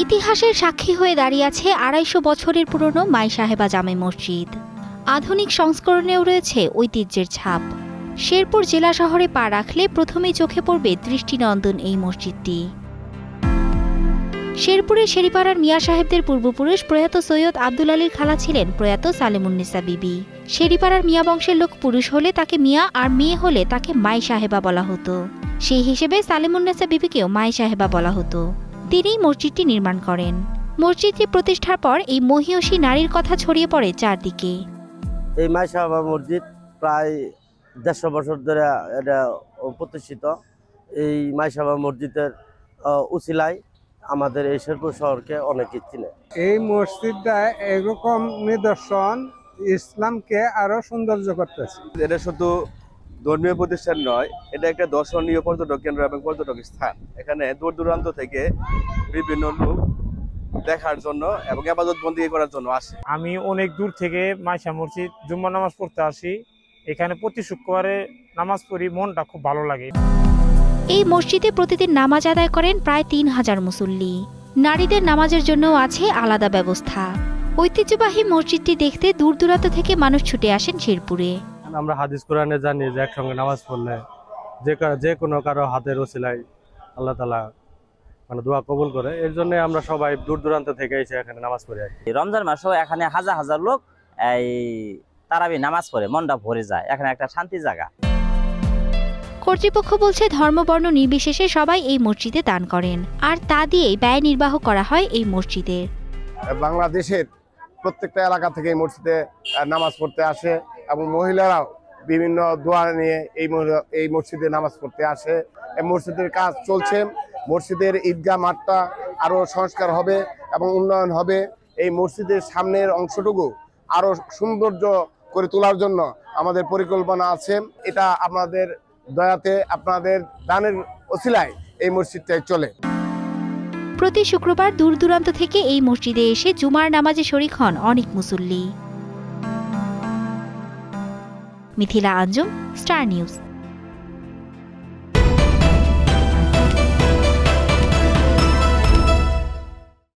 ইতিহাসের সাক্ষী হয়ে দাঁড়িয়ে আছে ২৫০ বছরের পুরনো মাই সাহেবা জামে মসজিদ। আধুনিক সংস্করণেও রয়েছে ঐতিহ্যের ছাপ। শেরপুর জেলা শহরে পা রাখলে প্রথমেই চোখে পড়বে দৃষ্টিনন্দন এই মসজিদটি। শেরপুরের শেরিপাড়ার মিয়া সাহেবদের পূর্বপুরুষ প্রয়াত সৈয়দ আব্দুল আলীর খালা ছিলেন প্রয়াত সালেমুন্নেসা বিবি। শেরিপাড়ার মিয়া বংশের লোক পুরুষ হলে তাকে মিয়া আর মেয়ে হলে তাকে মাই সাহেবা বলা হতো। সেই হিসেবে সালেমুন্নেসা বিবিকেও মাই সাহেবা বলা হতো। তিনিই মসজিদটি নির্মাণ করেন। মসজিদটি প্রতিষ্ঠার পর এই মহিয়সী নারীর কথা ছড়িয়ে পড়ে চারদিকে। এই মাই সাহেবা মসজিদ প্রায় ১৫০ বছর ধরে এটা প্রতিষ্ঠিত। এই মাই সাহেবা মসজিদের উসিলায় আমাদের এই শেরপুর শহরকে অনেকে চিনে। এই মসজিদটা এরকম নিদর্শন ইসলামকে আরো সৌন্দর্য করতেছে। এটা শুধু ধর্মীয় প্রতিষ্ঠান নয়, এটা একটা দর্শনীয় পর্যটক কেন্দ্র এবং পর্যটক স্থান। এখানে দূর দূরান্ত থেকে বিভিন্ন লোক দেখার জন্য এবং ইবাদত বন্দেগী করার জন্য আসে। আমি অনেক দূর থেকে মাইশা মসজিদ জুম্মা নামাজ পড়তে আসি। এখানে প্রতি শুক্রবারে নামাজ পড়ি, মনটা খুব ভালো লাগে। এই মসজিদে প্রতিদিন নামাজ আদায় করেন প্রায় ৩,০০০ মুসল্লি। নারীদের নামাজের জন্যও আছে আলাদা ব্যবস্থা। ঐতিহ্যবাহী মসজিদটি দেখতে দূর দূরান্ত থেকে মানুষ ছুটে আসেন শেরপুরে। আমরা হাদিস কোরআনে জানি যে একসঙ্গে নামাজ পড়লে যে কোনো কারো হাতের ওসিলায় আল্লাহ তাআলা দোয়া কবুল করে। এর জন্য আমরা সবাই দূর দূরান্ত থেকে এসে এখানে নামাজ পড়ি। রমজান মাসেও এখানে হাজার হাজার লোক এই তারাবি নামাজ পড়ে, মনটা ভরে যায়। এখানে একটা শান্তি জায়গা। কর্তৃপক্ষ বলছে ধর্মবর্ণ নির্বিশেষে সবাই এই মসজিদে দান করেন, আর তা দিয়েই ব্যয় নির্বাহ করা হয় এই মসজিদের। বাংলাদেশের প্রত্যেকটা এলাকা থেকে এই মসজিদে নামাজ পড়তে আসে এবং মহিলারাও বিভিন্ন দোয়া নিয়ে এই মসজিদে নামাজ পড়তে আসে। এই মসজিদের কাজ চলছে। মসজিদের ঈদগাহ মাঠটা আরো সংস্কার হবে এবং উন্নয়ন হবে। এই মসজিদের সামনের অংশটুকু আরো সৌন্দর্য করে তোলার জন্য আমাদের পরিকল্পনা আছে। এটা আপনাদের দয়াতে, আপনাদের দানের ওসিলায় এই মসজিদটাই চলে। প্রতি শুক্রবার দূর দূরান্ত থেকে এই মসজিদে এসে জুমার নামাজে শরীক হন অনেক মুসল্লি। Mithila Anjum, star news.